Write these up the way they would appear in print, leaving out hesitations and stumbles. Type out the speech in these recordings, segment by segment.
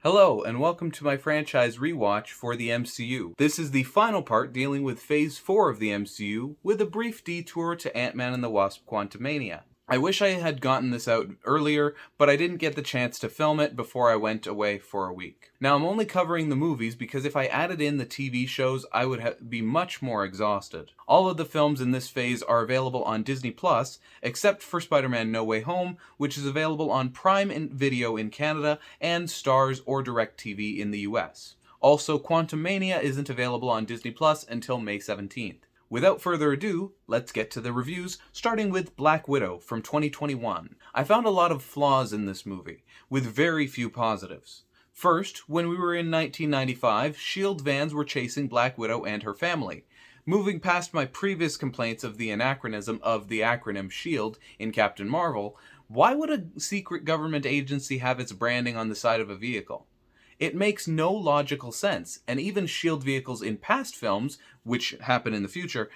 Hello, and welcome to my franchise rewatch for the MCU. This is the final part dealing with Phase 4 of the MCU, with a brief detour to Ant-Man and the Wasp: Quantumania. I wish I had gotten this out earlier, but I didn't get the chance to film it before I went away for a week. Now, I'm only covering the movies because if I added in the TV shows, I would be much more exhausted. All of the films in this phase are available on Disney+, except for Spider-Man No Way Home, which is available on Prime Video in Canada and Starz or DirecTV in the US. Also, Quantumania isn't available on Disney+ until May 17th. Without further ado, let's get to the reviews, starting with Black Widow from 2021. I found a lot of flaws in this movie, with very few positives. First, when we were in 1995, S.H.I.E.L.D. vans were chasing Black Widow and her family. Moving past my previous complaints of the anachronism of the acronym S.H.I.E.L.D. in Captain Marvel, why would a secret government agency have its branding on the side of a vehicle? It makes no logical sense, and even S.H.I.E.L.D. vehicles in past films, which happen in the future,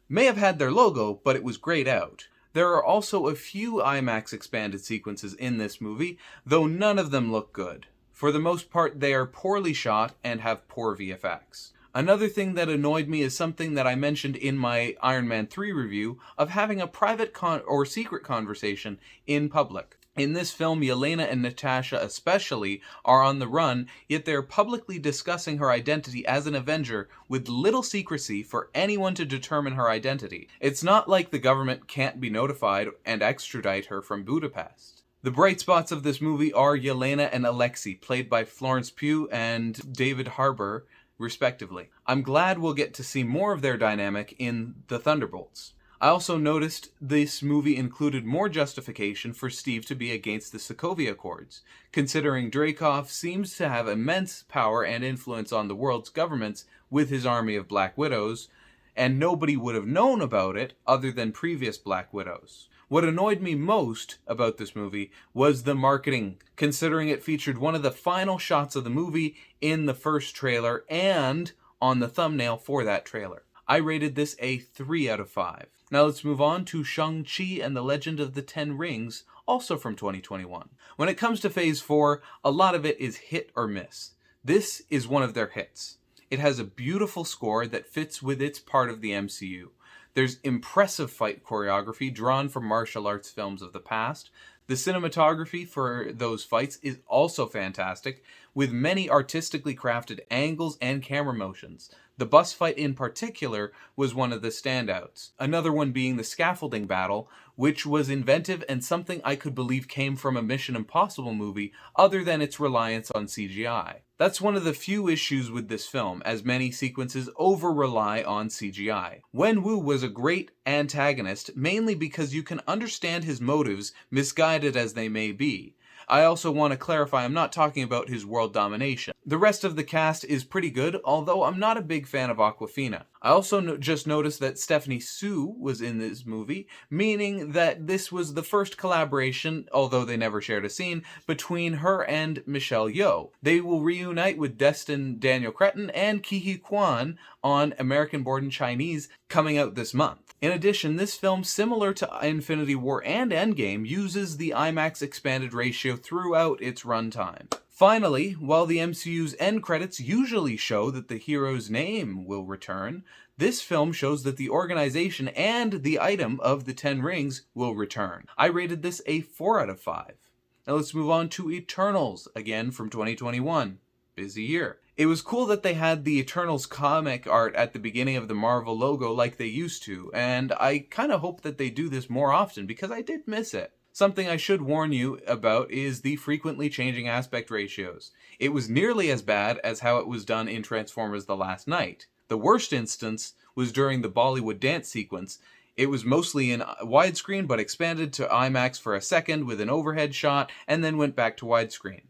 may have had their logo, but it was grayed out. There are also a few IMAX expanded sequences in this movie, though none of them look good. For the most part, they are poorly shot and have poor VFX. Another thing that annoyed me is something that I mentioned in my Iron Man 3 review of having a private or secret conversation in public. In this film, Yelena and Natasha especially are on the run, yet they are publicly discussing her identity as an Avenger with little secrecy for anyone to determine her identity. It's not like the government can't be notified and extradite her from Budapest. The bright spots of this movie are Yelena and Alexei, played by Florence Pugh and David Harbour, respectively. I'm glad we'll get to see more of their dynamic in The Thunderbolts. I also noticed this movie included more justification for Steve to be against the Sokovia Accords, considering Dreykov seems to have immense power and influence on the world's governments with his army of Black Widows, and nobody would have known about it other than previous Black Widows. What annoyed me most about this movie was the marketing, considering it featured one of the final shots of the movie in the first trailer and on the thumbnail for that trailer. I rated this a 3 out of 5. Now let's move on to Shang-Chi and the Legend of the Ten Rings, also from 2021. When it comes to Phase 4, a lot of it is hit or miss. This is one of their hits. It has a beautiful score that fits with its part of the MCU. There's impressive fight choreography drawn from martial arts films of the past. The cinematography for those fights is also fantastic, with many artistically crafted angles and camera motions. The bus fight in particular was one of the standouts. Another one being the scaffolding battle, which was inventive and something I could believe came from a Mission Impossible movie other than its reliance on CGI. That's one of the few issues with this film, as many sequences over-rely on CGI. Wenwu was a great antagonist, mainly because you can understand his motives, misguided as they may be. I also want to clarify I'm not talking about his world domination. The rest of the cast is pretty good, although I'm not a big fan of Awkwafina. I also just noticed that Stephanie Sue was in this movie, meaning that this was the first collaboration, although they never shared a scene, between her and Michelle Yeoh. They will reunite with Destin Daniel Cretton and Ke Kwan on American Born Chinese coming out this month. In addition, this film, similar to Infinity War and Endgame, uses the IMAX expanded ratio throughout its runtime. Finally, while the MCU's end credits usually show that the hero's name will return, this film shows that the organization and the item of the Ten Rings will return. I rated this a 4 out of 5. Now let's move on to Eternals, again from 2021. Busy year. It was cool that they had the Eternals comic art at the beginning of the Marvel logo like they used to, and I kind of hope that they do this more often because I did miss it. Something I should warn you about is the frequently changing aspect ratios. It was nearly as bad as how it was done in Transformers: The Last Knight. The worst instance was during the Bollywood dance sequence. It was mostly in widescreen but expanded to IMAX for a second with an overhead shot and then went back to widescreen.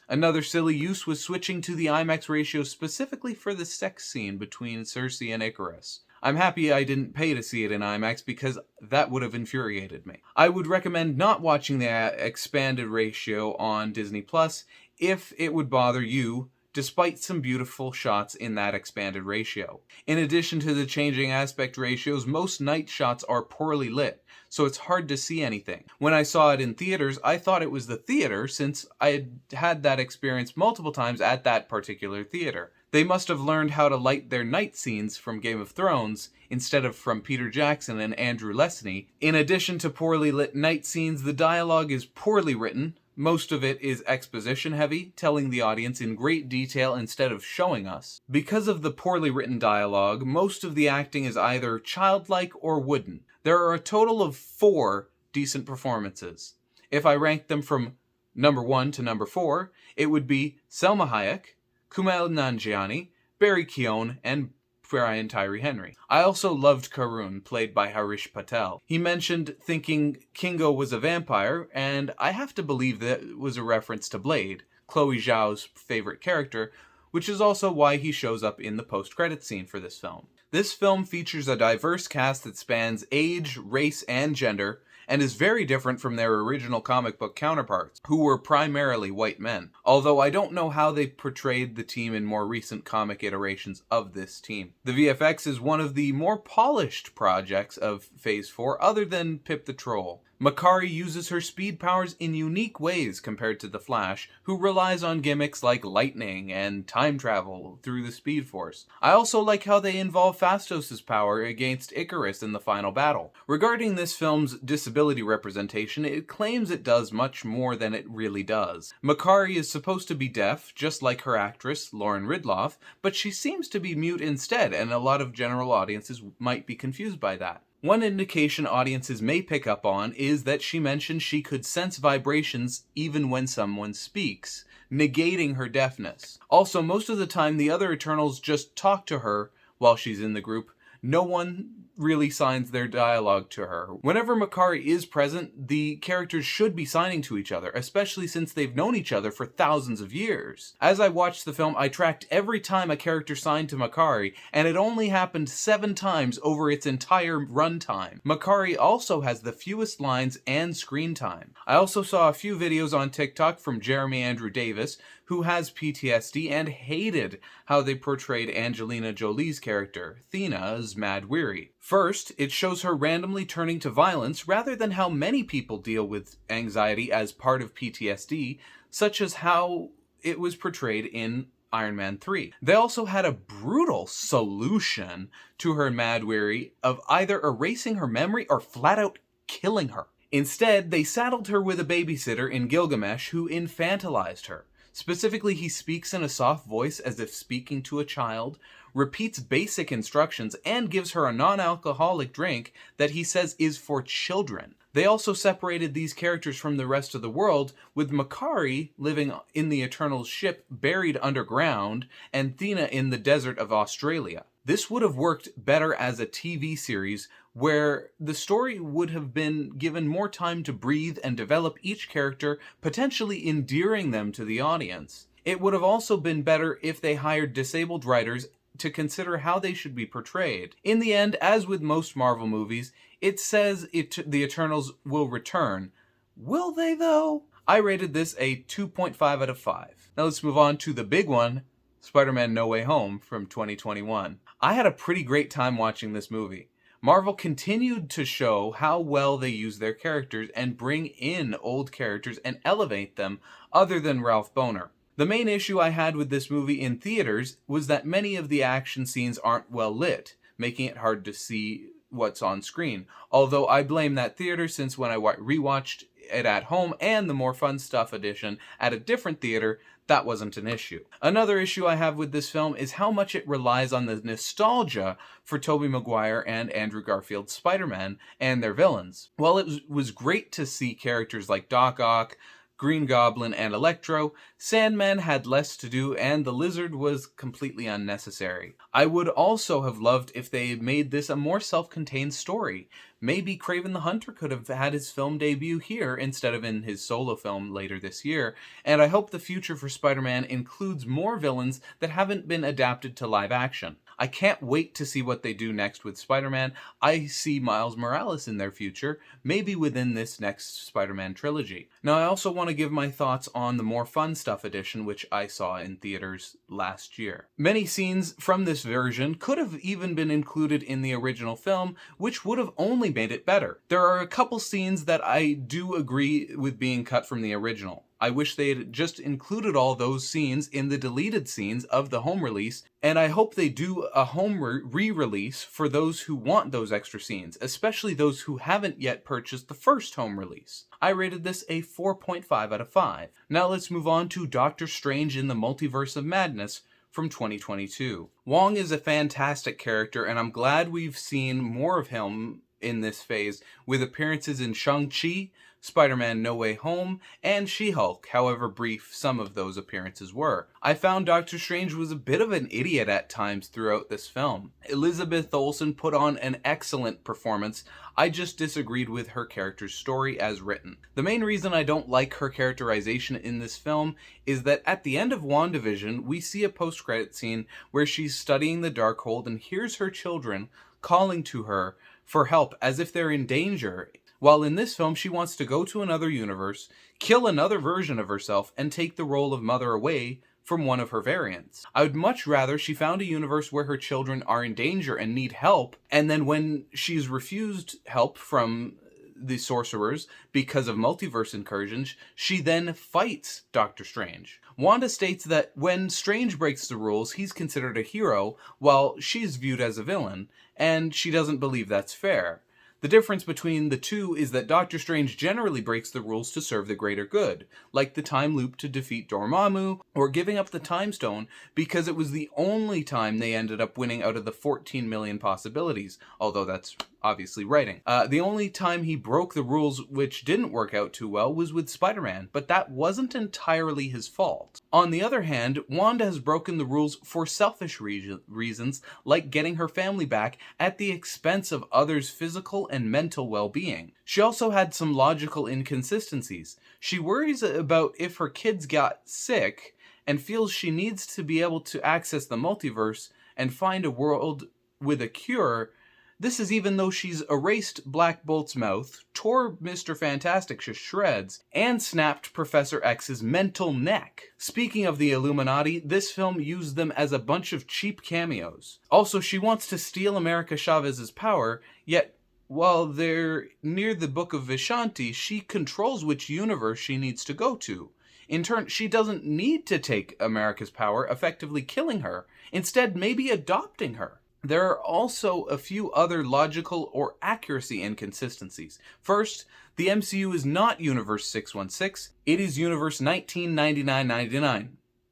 Another silly use was switching to the IMAX ratio specifically for the sex scene between Cersei and Icarus. I'm happy I didn't pay to see it in IMAX because that would have infuriated me. I would recommend not watching the expanded ratio on Disney Plus if it would bother you despite some beautiful shots in that expanded ratio. In addition to the changing aspect ratios, most night shots are poorly lit, so it's hard to see anything. When I saw it in theaters, I thought it was the theater since I had had that experience multiple times at that particular theater. They must have learned how to light their night scenes from Game of Thrones instead of from Peter Jackson and Andrew Lesnie. In addition to poorly lit night scenes, the dialogue is poorly written. Most of it is exposition heavy, telling the audience in great detail instead of showing us. Because of the poorly written dialogue, most of the acting is either childlike or wooden. There are a total of 4 decent performances. If I ranked them from number 1 to number 4, it would be Selma Hayek, Kumail Nanjiani, Barry Keoghan, and Brian Tyree Henry. I also loved Karun, played by Harish Patel. He mentioned thinking Kingo was a vampire, and I have to believe that was a reference to Blade, Chloe Zhao's favorite character, which is also why he shows up in the post-credits scene for this film. This film features a diverse cast that spans age, race, and gender, and is very different from their original comic book counterparts, who were primarily white men. Although I don't know how they portrayed the team in more recent comic iterations of this team. The VFX is one of the more polished projects of Phase 4 other than Pip the Troll. Makkari uses her speed powers in unique ways compared to the Flash, who relies on gimmicks like lightning and time travel through the Speed Force. I also like how they involve Phastos' power against Icarus in the final battle. Regarding this film's disability representation, it claims it does much more than it really does. Makkari is supposed to be deaf, just like her actress, Lauren Ridloff, but she seems to be mute instead, and a lot of general audiences might be confused by that. One indication audiences may pick up on is that she mentioned she could sense vibrations even when someone speaks, negating her deafness. Also, most of the time the other Eternals just talk to her while she's in the group. No one really signs their dialogue to her. Whenever Makkari is present, the characters should be signing to each other, especially since they've known each other for thousands of years. As I watched the film, I tracked every time a character signed to Makkari, and it only happened 7 times over its entire runtime. Makkari also has the fewest lines and screen time. I also saw a few videos on TikTok from Jeremy Andrew Davis, who has PTSD and hated how they portrayed Angelina Jolie's character, Thena, as Mad Weary. First, it shows her randomly turning to violence rather than how many people deal with anxiety as part of PTSD, such as how it was portrayed in Iron Man 3. They also had a brutal solution to her Mad Weary of either erasing her memory or flat out killing her. Instead, they saddled her with a babysitter in Gilgamesh who infantilized her. Specifically, he speaks in a soft voice as if speaking to a child, repeats basic instructions, and gives her a non-alcoholic drink that he says is for children. They also separated these characters from the rest of the world, with Makkari living in the Eternals ship buried underground, and Thena in the desert of Australia. This would have worked better as a TV series where the story would have been given more time to breathe and develop each character, potentially endearing them to the audience. It would have also been better if they hired disabled writers to consider how they should be portrayed. In the end, as with most Marvel movies, it says the Eternals will return. Will they, though? I rated this a 2.5 out of 5. Now let's move on to the big one, Spider-Man No Way Home from 2021. I had a pretty great time watching this movie. Marvel continued to show how well they use their characters and bring in old characters and elevate them other than Ralph Bohner. The main issue I had with this movie in theaters was that many of the action scenes aren't well lit, making it hard to see what's on screen. Although I blame that theater since when I rewatched it at home and the More Fun Stuff edition at a different theater, that wasn't an issue. Another issue I have with this film is how much it relies on the nostalgia for Tobey Maguire and Andrew Garfield's Spider-Man and their villains. While it was great to see characters like Doc Ock, Green Goblin, and Electro, Sandman had less to do and the Lizard was completely unnecessary. I would also have loved if they had made this a more self-contained story. Maybe Kraven the Hunter could have had his film debut here instead of in his solo film later this year, and I hope the future for Spider-Man includes more villains that haven't been adapted to live action. I can't wait to see what they do next with Spider-Man. I see Miles Morales in their future, maybe within this next Spider-Man trilogy. Now, I also want to give my thoughts on the More Fun Stuff edition, which I saw in theaters last year. Many scenes from this version could have even been included in the original film, which would have only made it better. There are a couple scenes that I do agree with being cut from the original. I wish they had just included all those scenes in the deleted scenes of the home release, and I hope they do a home re-release for those who want those extra scenes, especially those who haven't yet purchased the first home release. I rated this a 4.5 out of 5. Now let's move on to Doctor Strange in the Multiverse of Madness from 2022. Wong is a fantastic character, and I'm glad we've seen more of him in this phase, with appearances in Shang-Chi, Spider-Man No Way Home, and She-Hulk, however brief some of those appearances were. I found Doctor Strange was a bit of an idiot at times throughout this film. Elizabeth Olsen put on an excellent performance. I just disagreed with her character's story as written. The main reason I don't like her characterization in this film is that at the end of WandaVision, we see a post-credit scene where she's studying the Darkhold and hears her children calling to her for help as if they're in danger. While in this film, she wants to go to another universe, kill another version of herself, and take the role of mother away from one of her variants. I would much rather she found a universe where her children are in danger and need help, and then when she's refused help from the sorcerers because of multiverse incursions, she then fights Doctor Strange. Wanda states that when Strange breaks the rules, he's considered a hero, while she's viewed as a villain, and she doesn't believe that's fair. The difference between the two is that Doctor Strange generally breaks the rules to serve the greater good, like the time loop to defeat Dormammu, or giving up the Time Stone because it was the only time they ended up winning out of the 14 million possibilities, although that's obviously writing. The only time he broke the rules which didn't work out too well was with Spider-Man, but that wasn't entirely his fault. On the other hand, Wanda has broken the rules for selfish reasons, like getting her family back at the expense of others' physical and mental well-being. She also had some logical inconsistencies. She worries about if her kids got sick and feels she needs to be able to access the multiverse and find a world with a cure. This is even though she's erased Black Bolt's mouth, tore Mr. Fantastic to shreds, and snapped Professor X's mental neck. Speaking of the Illuminati, this film used them as a bunch of cheap cameos. Also, she wants to steal America Chavez's power, yet while they're near the Book of Vishanti, she controls which universe she needs to go to. In turn, she doesn't need to take America's power, effectively killing her, instead maybe adopting her. There are also a few other logical or accuracy inconsistencies. First, the MCU is not Universe 616, it is Universe 1999-99,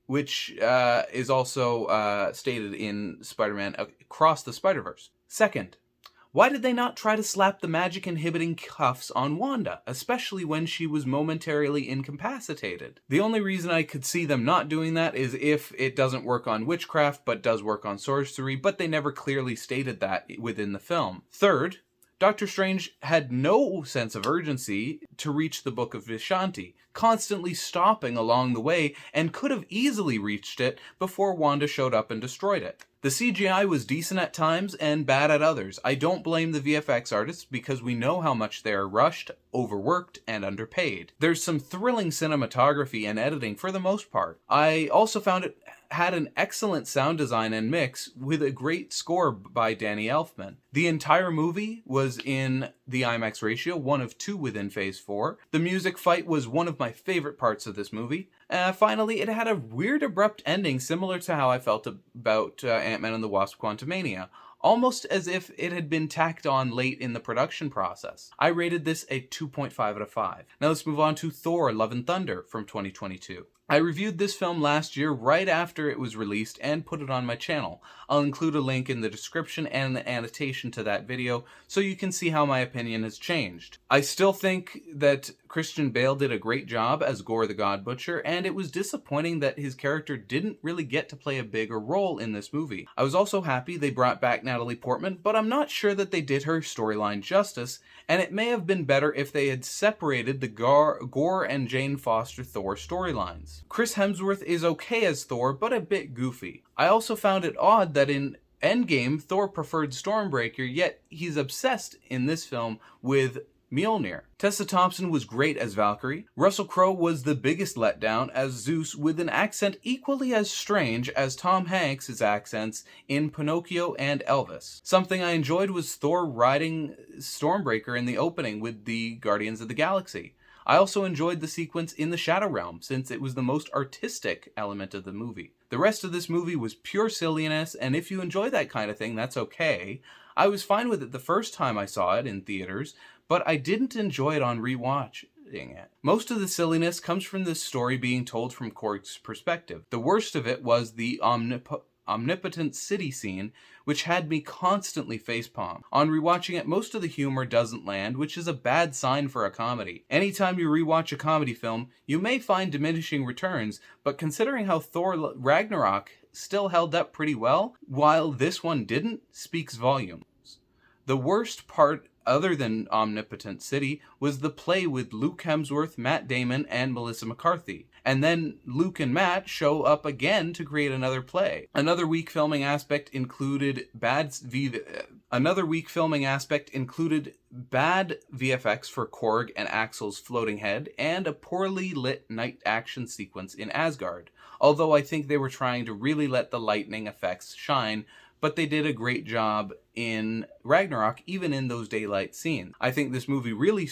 which is also stated in Spider-Man Across the Spider-Verse. Second, why did they not try to slap the magic-inhibiting cuffs on Wanda, especially when she was momentarily incapacitated? The only reason I could see them not doing that is if it doesn't work on witchcraft but does work on sorcery, but they never clearly stated that within the film. Third, Doctor Strange had no sense of urgency to reach the Book of Vishanti, constantly stopping along the way, and could have easily reached it before Wanda showed up and destroyed it. The CGI was decent at times and bad at others. I don't blame the VFX artists because we know how much they are rushed, overworked, and underpaid. There's some thrilling cinematography and editing for the most part. I also found it had an excellent sound design and mix with a great score by Danny Elfman. The entire movie was in the IMAX ratio, 1 of 2 within Phase 4. The music fight was one of my favorite parts of this movie. Finally, it had a weird abrupt ending similar to how I felt about Ant-Man and the Wasp: Quantumania, almost as if it had been tacked on late in the production process. I rated this a 2.5 out of 5. Now let's move on to Thor: Love and Thunder from 2022. I reviewed this film last year right after it was released and put it on my channel. I'll include a link in the description and an annotation to that video so you can see how my opinion has changed. I still think that Christian Bale did a great job as Gore the God Butcher, and it was disappointing that his character didn't really get to play a bigger role in this movie. I was also happy they brought back Natalie Portman, but I'm not sure that they did her storyline justice, and it may have been better if they had separated the Gore and Jane Foster Thor storylines. Chris Hemsworth is okay as Thor, but a bit goofy. I also found it odd that in Endgame, Thor preferred Stormbreaker, yet he's obsessed in this film with Mjolnir. Tessa Thompson was great as Valkyrie. Russell Crowe was the biggest letdown as Zeus, with an accent equally as strange as Tom Hanks' accents in Pinocchio and Elvis. Something I enjoyed was Thor riding Stormbreaker in the opening with the Guardians of the Galaxy. I also enjoyed the sequence in the Shadow Realm, since it was the most artistic element of the movie. The rest of this movie was pure silliness, and if you enjoy that kind of thing, that's okay. I was fine with it the first time I saw it in theaters, but I didn't enjoy it on rewatching it. Most of the silliness comes from this story being told from Korg's perspective. The worst of it was the omnipotent city scene, which had me constantly facepalm. On rewatching it, most of the humor doesn't land, which is a bad sign for a comedy. Anytime you rewatch a comedy film, you may find diminishing returns, but considering how Thor Ragnarok still held up pretty well, while this one didn't, speaks volumes. The worst part, other than Omnipotent City, was the play with Luke Hemsworth, Matt Damon, and Melissa McCarthy. And then Luke and Matt show up again to create another play. Another weak filming aspect included bad VFX for Korg and Axel's floating head, and a poorly lit night action sequence in Asgard. Although I think they were trying to really let the lightning effects shine, but they did a great job in Ragnarok, even in those daylight scenes. I think this movie really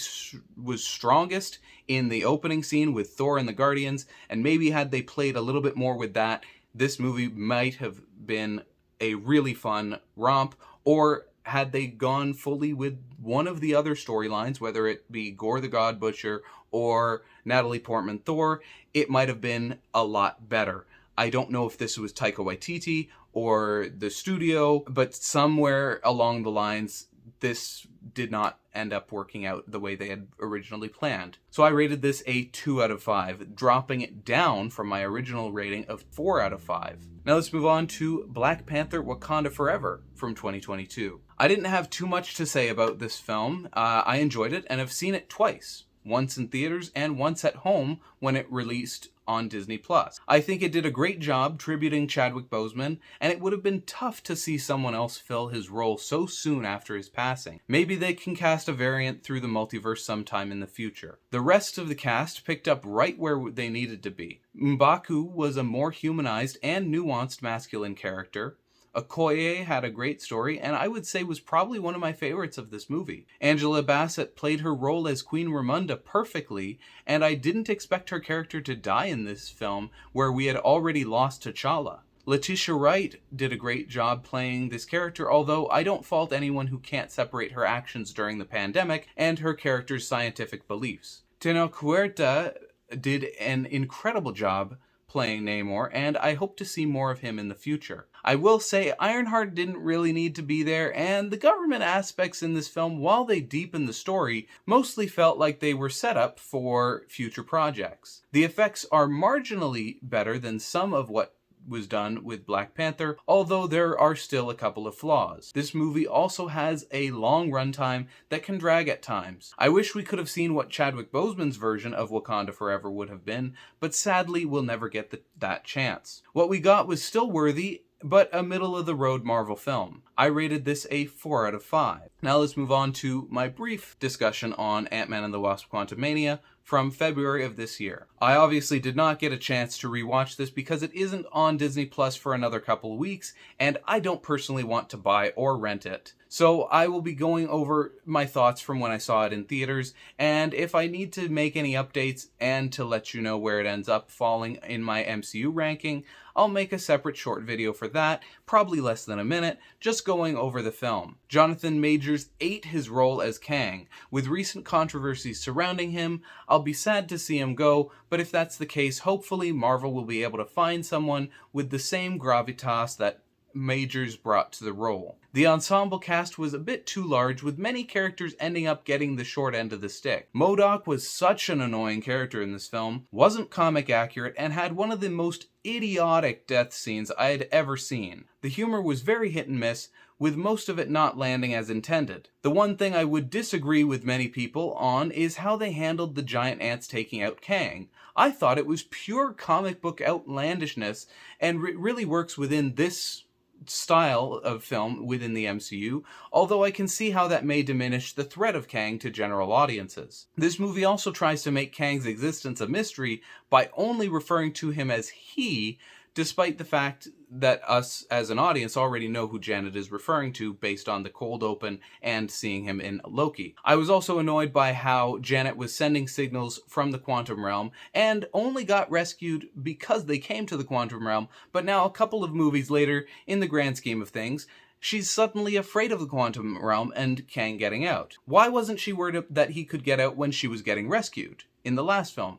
was strongest in the opening scene with Thor and the Guardians, and maybe had they played a little bit more with that, this movie might have been a really fun romp, or had they gone fully with one of the other storylines, whether it be Gore the God Butcher or Natalie Portman Thor, it might have been a lot better. I don't know if this was Taika Waititi or the studio, but somewhere along the lines, this did not end up working out the way they had originally planned. So I rated this a 2 out of 5, dropping it down from my original rating of 4 out of 5. Now let's move on to Black Panther: Wakanda Forever from 2022. I didn't have too much to say about this film. I enjoyed it and have seen it twice. Once in theaters and once at home when it released on Disney+. I think it did a great job tributing Chadwick Boseman, and it would have been tough to see someone else fill his role so soon after his passing. Maybe they can cast a variant through the multiverse sometime in the future. The rest of the cast picked up right where they needed to be. M'Baku was a more humanized and nuanced masculine character. Okoye had a great story, and I would say was probably one of my favorites of this movie. Angela Bassett played her role as Queen Ramonda perfectly, and I didn't expect her character to die in this film, where we had already lost T'Challa. Letitia Wright did a great job playing this character, although I don't fault anyone who can't separate her actions during the pandemic and her character's scientific beliefs. Tenoch Huerta did an incredible job playing Namor, and I hope to see more of him in the future. I will say Ironheart didn't really need to be there, and the government aspects in this film, while they deepen the story, mostly felt like they were set up for future projects. The effects are marginally better than some of what was done with Black Panther, although there are still a couple of flaws. This movie also has a long runtime that can drag at times. I wish we could have seen what Chadwick Boseman's version of Wakanda Forever would have been, but sadly we'll never get that chance. What we got was still worthy, but a middle-of-the-road Marvel film. I rated this a 4 out of 5. Now let's move on to my brief discussion on Ant-Man and the Wasp: Quantumania from February of this year. I obviously did not get a chance to rewatch this because it isn't on Disney Plus for another couple of weeks, and I don't personally want to buy or rent it. So I will be going over my thoughts from when I saw it in theaters, and if I need to make any updates and to let you know where it ends up falling in my MCU ranking, I'll make a separate short video for that, probably less than a minute, just going over the film. Jonathan Majors ate his role as Kang. With recent controversies surrounding him, I'll be sad to see him go, but if that's the case, hopefully Marvel will be able to find someone with the same gravitas that Majors brought to the role. The ensemble cast was a bit too large, with many characters ending up getting the short end of the stick. MODOK was such an annoying character in this film, wasn't comic accurate, and had one of the most idiotic death scenes I had ever seen. The humor was very hit and miss, with most of it not landing as intended. The one thing I would disagree with many people on is how they handled the giant ants taking out Kang. I thought it was pure comic book outlandishness, and it really works within this style of film within the MCU, although I can see how that may diminish the threat of Kang to general audiences. This movie also tries to make Kang's existence a mystery by only referring to him as he, despite the fact that us as an audience already know who Janet is referring to based on the cold open and seeing him in Loki. I was also annoyed by how Janet was sending signals from the quantum realm and only got rescued because they came to the quantum realm, but now a couple of movies later, in the grand scheme of things, she's suddenly afraid of the quantum realm and Kang getting out. Why wasn't she worried that he could get out when she was getting rescued in the last film?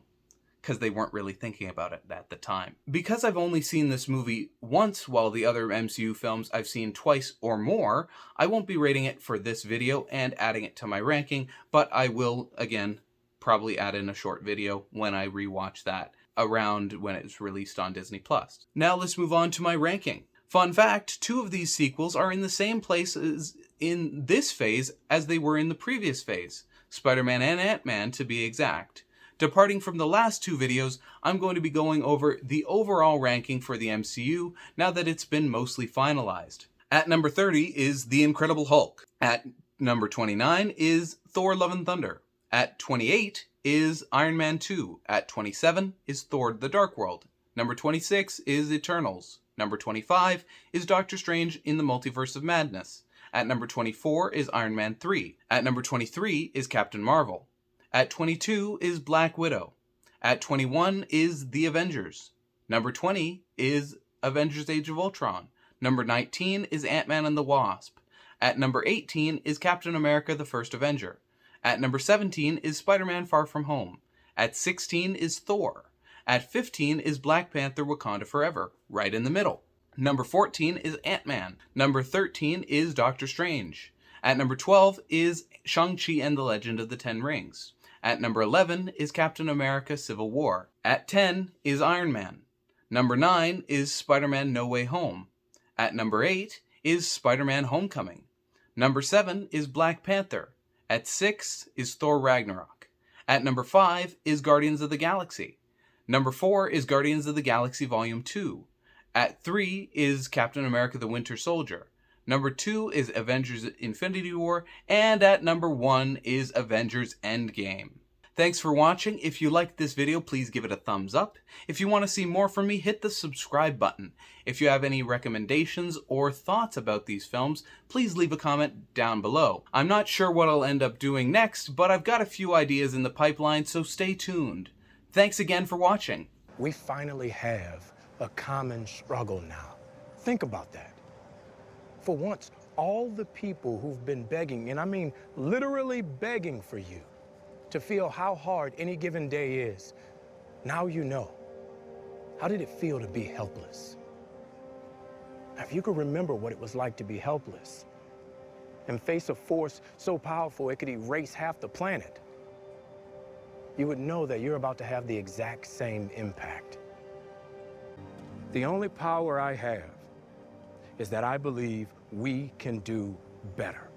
Because they weren't really thinking about it at the time. Because I've only seen this movie once, while the other MCU films I've seen twice or more, I won't be rating it for this video and adding it to my ranking, but I will, again, probably add in a short video when I rewatch that, around when it's released on Disney+. Now let's move on to my ranking. Fun fact, 2 of these sequels are in the same place in this phase as they were in the previous phase. Spider-Man and Ant-Man, to be exact. Departing from the last 2 videos, I'm going to be going over the overall ranking for the MCU now that it's been mostly finalized. At number 30 is The Incredible Hulk. At number 29 is Thor Love and Thunder. At 28 is Iron Man 2. At 27 is Thor The Dark World. Number 26 is Eternals. Number 25 is Doctor Strange in the Multiverse of Madness. At number 24 is Iron Man 3. At number 23 is Captain Marvel. At 22 is Black Widow. At 21 is The Avengers. Number 20 is Avengers Age of Ultron. Number 19 is Ant-Man and the Wasp. At number 18 is Captain America the First Avenger. At number 17 is Spider-Man Far From Home. At 16 is Thor. At 15 is Black Panther Wakanda Forever, right in the middle. Number 14 is Ant-Man. Number 13 is Doctor Strange. At number 12 is Shang-Chi and the Legend of the Ten Rings. At number 11 is Captain America Civil War. At 10 is Iron Man. Number 9 is Spider-Man No Way Home. At number 8 is Spider-Man Homecoming. Number 7 is Black Panther. At 6 is Thor Ragnarok. At number 5 is Guardians of the Galaxy. Number 4 is Guardians of the Galaxy Volume 2. At 3 is Captain America the Winter Soldier. Number 2 is Avengers Infinity War, and at number 1 is Avengers Endgame. Thanks for watching. If you liked this video, please give it a thumbs up. If you want to see more from me, hit the subscribe button. If you have any recommendations or thoughts about these films, please leave a comment down below. I'm not sure what I'll end up doing next, but I've got a few ideas in the pipeline, so stay tuned. Thanks again for watching. We finally have a common struggle now. Think about that. For once, all the people who've been begging, and I mean literally begging for you, to feel how hard any given day is, now you know. How did it feel to be helpless? Now, if you could remember what it was like to be helpless and face a force so powerful it could erase half the planet, you would know that you're about to have the exact same impact. The only power I have is that I believe we can do better.